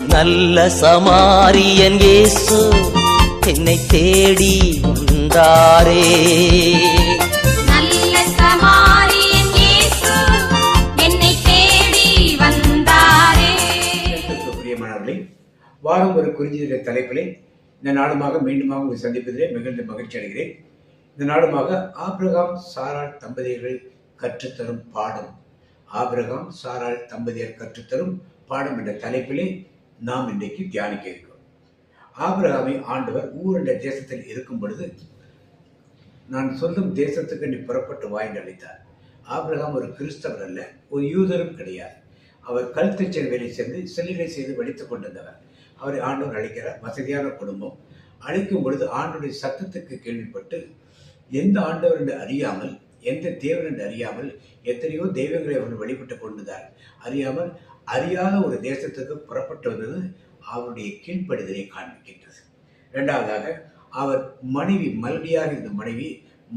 நல்ல சமாரியன் இயேசு என்னை தேடி வந்தாரே. நல்ல சமாரியன் இயேசு என்னை தேடி வந்தாரே. பிரியமானவர்களே, வாரம் ஒரு குறிஞ்சிற தலைப்பிலே இந்த நாளுமாக மீண்டுமாக உங்களை சந்திப்பதிலே மிகுந்த மகிழ்ச்சி அடைகிறேன். இந்த நாளுமாக ஆபிரகாம் சாராள் தம்பதியர்கள் கற்றுத்தரும் பாடம், ஆபிரகாம் சாராள் தம்பதியர் கற்றுத்தரும் பாடம் என்ற தலைப்பிலே நாம் இன்றைக்கு தியானிக்க இருக்கிறோம். ஆபிரகாமை ஆண்டவர் ஊர் என்ற தேசத்தில் இருக்கும் பொழுது, நான் சொல்லும் தேசத்துக்கு நீ புறப்பட்டு வா என்று அழைத்தார். ஆபிரகாம் ஒரு கிறிஸ்தவர் அல்ல, ஒரு யூதரும் கிடையாது. அவர் கல்தச்சல் வேலை செய்து செல்லிடை செய்து வடித்துக் கொண்டிருந்தவர். அவரை ஆண்டவர் அழைக்கிறார். வசதியான குடும்பம். அழைக்கும் பொழுது ஆண்டவருடைய சத்தத்துக்கு கேள்விப்பட்டு, எந்த ஆண்டவர் என்று அறியாமல், எந்த தேவன் என்று அறியாமல், எத்தனையோ தெய்வங்களை அவர்கள் வழிபட்டுக் கொண்டிருந்தார். அறியாத ஒரு தேசத்துக்கு புறப்பட்டு வந்தது அவருடைய கீழ்ப்படுதலை காண்பிக்கின்றது. இரண்டாவதாக, அவர் மனைவி மறுபடியாக இருந்த மனைவி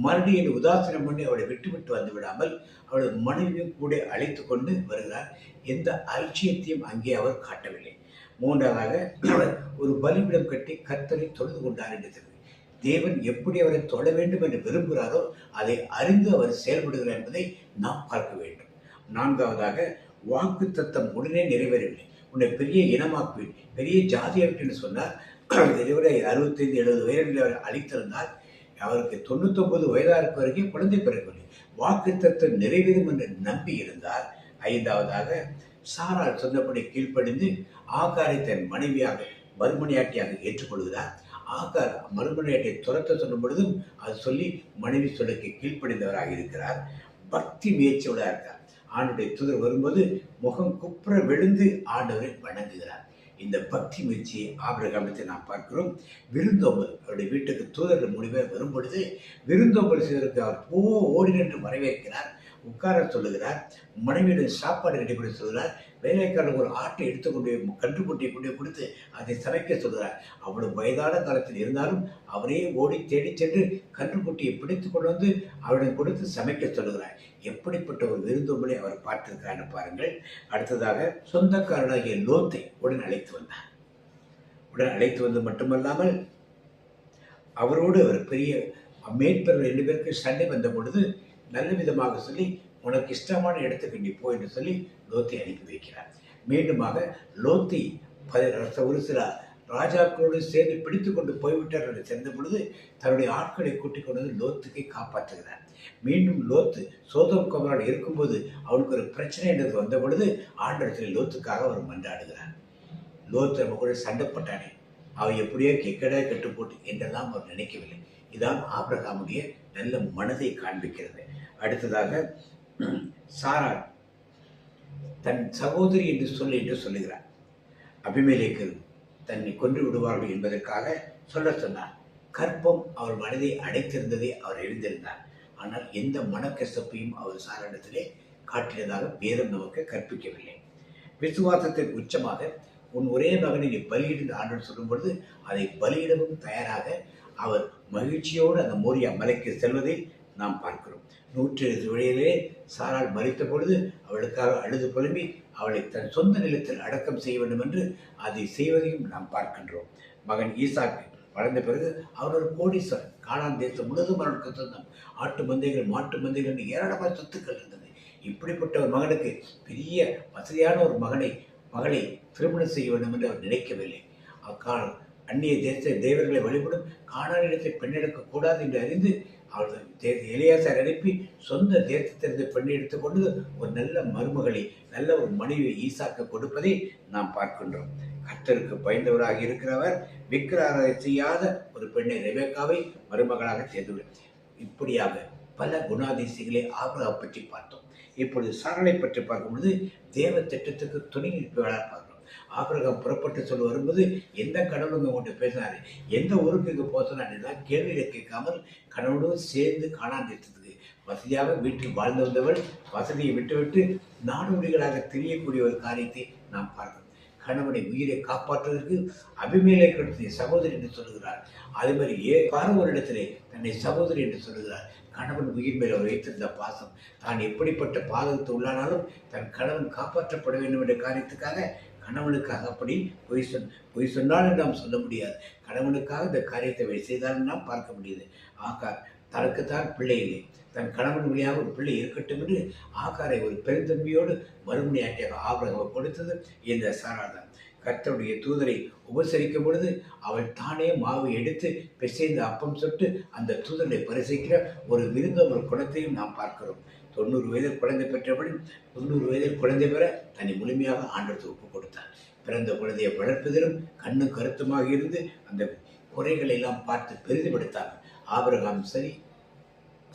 மறுபடியில் உதாசீனம் பண்ணி அவளை விட்டு வந்து விடாமல் அவளது மனைவியும் கூட அழைத்து கொண்டு வருகிறார். எந்த அலட்சியத்தையும் அங்கே அவர் காட்டவில்லை. மூன்றாவதாக, அவர் ஒரு பலிபீடம் கட்டி கர்த்தரை தொழுது கொண்டார் என்று தெரியும். தேவன் எப்படி அவரை தொழ வேண்டும் என்று விரும்புகிறாரோ அதை அறிந்து அவர் செயல்படுகிறார் என்பதை நாம் பார்க்க வேண்டும். நான்காவதாக, வாக்கு தத்தம் உடனே நிறைவேறவில்லை. உன்னை பெரிய இனமாக்குவேன், பெரிய ஜாதியாக்கு என்று சொன்னார். இதுவரை 65-70 வயதில் அவர் அளித்திருந்தால், அவருக்கு 99 வயதாருக்கு வரைக்கும் குழந்தை பிறக்கவில்லை. வாக்கு தத்தம் நிறைவேறும் என்று நம்பி இருந்தார். ஐந்தாவதாக, சாராள் சொன்னபடி கீழ்ப்படிந்து ஆகாரை தன் மனைவியாக மறுமனையாட்டியாக ஏற்றுக்கொள்கிறார். ஆகார் மறுமனையாட்டியை துரத்த சொல்லும் பொழுதும் அது சொல்லி மனைவி சொல்லுக்கு கீழ்ப்படிந்தவராக இருக்கிறார். பக்தி முயற்சியோட இருக்கார். ஆண்டுடைய தூதர் வரும்போது முகம் குப்புற விழுந்து ஆண்டவரை வணங்குகிறார். இந்த பக்தி முயற்சியை ஆபிரகாமத்தை நாம் பார்க்கிறோம். விருந்தோம்பல், அவருடைய வீட்டுக்கு தூதர்கள் 3 பேர் வரும் பொழுது விருந்தோம்பல் செய்வதற்கு அவர் ஓடி நின்று வரவேற்கிறார். உட்கார சொல்லுகிறார். மனைவியுடன் சாப்பாடு ரெடி பண்ணி சொல்கிறார். வேலைக்காரர் ஒரு ஆட்டை எடுத்துக்கொண்டு கன்றுக்குட்டியை கொண்டு கொடுத்து அதை சமைக்க சொல்கிறார். அவ்வளவு வயதான காலத்தில் இருந்தாலும் அவரே ஓடி தேடி சென்று கன்றுக்குட்டியை பிடித்து கொண்டு வந்து அவரிடம் கொடுத்து சமைக்க சொல்லுகிறார். எப்படிப்பட்ட ஒரு விருந்தோம்பலை அவர் பார்த்திருக்கிறார் பாருங்கள். அடுத்ததாக, சொந்தக்காரனாகிய லோத்தை உடன் அழைத்து வந்தார். உடன் அழைத்து வந்து மட்டுமல்லாமல் அவரோடு அவர் பெரிய மேற்பர்கள் 2 பேருக்கு சண்டை வந்த பொழுது நல்ல விதமாக சொல்லி, உனக்கு இஷ்டமான இடத்துக்கு நீ போ என்று சொல்லி லோத்தை அனுப்பி வைக்கிறார். மீண்டுமாக லோத்தை ஒரு சில ராஜாக்களோடு சேர்ந்து பிடித்து கொண்டு போய்விட்டார் என்று தெரிந்த பொழுது தன்னுடைய ஆட்களை கூட்டிக் கொண்டு வந்து லோத்துக்கை காப்பாற்றுகிறார். மீண்டும் லோத்து சோதோம் குமாரோடு இருக்கும்போது அவனுக்கு ஒரு பிரச்சனை என்றது வந்த பொழுது ஆண்டவரிடத்தில் லோத்துக்காக அவர் மன்றாடுகிறார். லோத்து நம்ம கூட சண்டை போட்டானே, அவன் எப்படியோ கெட்டு போட்டு என்றெல்லாம் அவர் நினைக்கவில்லை. இதான் ஆபிரகாமுடைய நல்ல மனதை காண்பிக்கிறது. அடுத்ததாக, சாராள் தன் சகோதரி என்று சொல்லுகிறார். அபிமெலேக்கு தன்னை கொன்று விடுவார்கள் என்பதற்காக சொன்னார். கற்பம் அவர் மனதை அடைத்திருந்ததை அவர் எழுந்திருந்தார். ஆனால் எந்த மனக்கசப்பையும் அவர் சாராளிடத்திலே காட்டியதாக வேதம் நமக்கு கற்பிக்கவில்லை. விசுவாசத்தின் உச்சமாக, உன் ஒரே மகனை நீ பலியிடு ஆண்டு சொல்லும் பொழுது அதை பலியிடவும் தயாராக அவர் மகிழ்ச்சியோடு அந்த மோரியா மலைக்கு செல்வதை நாம் பார்க்கிறோம். 107 வழியிலே சாராள் மரித்த பொழுது அவளுக்காக அழுது புலம்பி அவளை தன் சொந்த நிலத்தில் அடக்கம் செய்ய வேண்டும் என்று அதை செய்வதையும் நாம் பார்க்கின்றோம். மகன் ஈசாக்கு வளர்ந்த பிறகு அவர் ஒரு கோடீஸ்வரன். கானான் தேசம் முழுவதும் அவருக்கு சொந்தம். ஆட்டு மந்தைகள், மாட்டு மந்தைகள், ஏராளமான சொத்துக்கள் இருந்தது. இப்படிப்பட்ட ஒரு மகனுக்கு பெரிய வசதியான ஒரு மகளை திருமணம் செய்ய வேண்டும் என்று அவர் நினைக்கவில்லை. அந்நிய தேச தேவர்களை வழிபடும் கானானிடத்தை பெண்ணெடுக்க கூடாது என்று அறிந்து அவர்கள் எலியாசார் அனுப்பி சொந்த தேசத்திலிருந்து பெண்ணை எடுத்துக்கொண்டு ஒரு நல்ல மருமகளை, நல்ல ஒரு மனைவி ஈசாக்க கொடுப்பதை நாம் பார்க்கின்றோம். கர்த்தருக்கு பயந்தவராக இருக்கிறவர் விக்கிரக செய்யாத ஒரு பெண்ணை ரெபெக்காவை மருமகளாக தேர்ந்தவர். இப்படியாக பல குணாதிசயங்களை ஆபிரகாம் பற்றி பார்த்தோம். இப்பொழுது சாராளை பற்றி பார்க்கும்பொழுது தேவ திட்டத்துக்கு துணை நிற்பவராக பார்க்கிறோம். ஆபிரகாம் புறப்பட்டு சொல்ல வரும்போது எந்த கடவுளுங்க கொண்டு பேசினாரு, எந்த ஊருக்கு இங்கே போசனான் கேள்வியை கேட்காமல் கடவுளோடு சேர்ந்து கானான் தேசத்துக்கு வசதியாக வீட்டில் வாழ்ந்து வந்தவள் வசதியை விட்டுவிட்டு நாடோடிகளாக தெரியக்கூடிய ஒரு காரியத்தை நாம் பார்க்கிறோம். கணவனை உயிரை காப்பாற்றுவதற்கு அபிமெலேக்கு சகோதரி என்று சொல்லுகிறார். அதே மாதிரி பார்வோனிடத்திலே தன்னை சகோதரி என்று சொல்லுகிறார். கணவன் உயிர் மேல் அவர் வைத்திருந்த பாசம், தான் எப்படிப்பட்ட பாதகத்தை உள்ளானாலும் தன் கணவன் காப்பாற்றப்பட வேண்டும் என்ற காரியத்துக்காக கணவனுக்காக அப்படி பொய் சொன்னாலும் நாம் சொல்ல முடியாது. கணவனுக்காக இந்த காரியத்தை செய்தாலும் நாம் பார்க்க முடியுது. ஆகார் தனக்குத்தான் பிள்ளை இல்லை, தன் கணவன் வழியாக ஒரு பிள்ளை இருக்கட்டும் என்று ஆகாரை ஒரு பெருந்தன்மையோடு மறுமணியாட்டியாக ஆபிரகாமை கொடுத்தது இந்த சாராள் தான். கர்த்தருடைய தூதரை உபசரிக்கும் பொழுது அவள் தானே மாவை எடுத்து பிசைந்த அப்பம் சுட்டு அந்த தூதரை பரிசைக்கிற ஒரு ஒரு குணத்தையும் நாம் பார்க்கிறோம். 90 வயதில் குழந்தை பெற்றபடி 90 வயதில் குழந்தை பெற தன்னை முழுமையாக ஆண்டவருக்கு ஒப்புக் கொடுத்தார். பிறந்த குழந்தையை வளர்ப்பதிலும் கண்ணும் கருத்துமாக இருந்து அந்த குறைகளை எல்லாம் பார்த்து பெரிதுபடுத்தார். ஆபிரகாமும் சரி,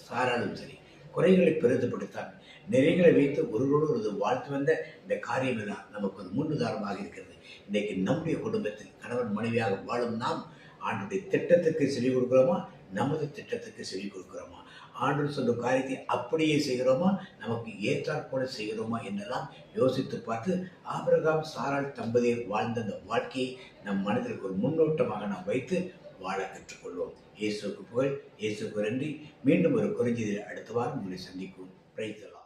சாராளும் சரி, குறைகளை பெரிதுபடுத்தார். நிறைகளை வைத்து ஒருவரோடு வாழ்த்து வந்த இந்த காரியம் எல்லாம் நமக்கு ஒரு முன்னுதாரணமாக இருக்கிறது. இன்றைக்கு நம்முடைய குடும்பத்தில் கணவன் மனைவியாக வாழும் நாம் ஆண்டுடைய திட்டத்துக்கு செவி கொடுக்கிறோமா, நமது திட்டத்துக்கு செவி கொடுக்கிறோமா, ஆண்டு சொல்லும் காரியத்தை அப்படியே செய்கிறோமா, நமக்கு ஏற்றாற்போல செய்கிறோமா என்றெல்லாம் யோசித்து பார்த்து ஆபிரகாம் சாராள் தம்பதியர் வாழ்ந்த அந்த வாழ்க்கையை நம் மனதில் ஒரு முன்னோட்டமாக நாம் வைத்து வாழ கற்றுக்கொள்வோம். இயேசுவுக்கு புகழ், இயேசுவுக்கு நன்றி. மீண்டும் ஒரு குறிஞ்சியில் அடுத்த வாரம் உங்களை சந்திக்கும். Praise the Lord.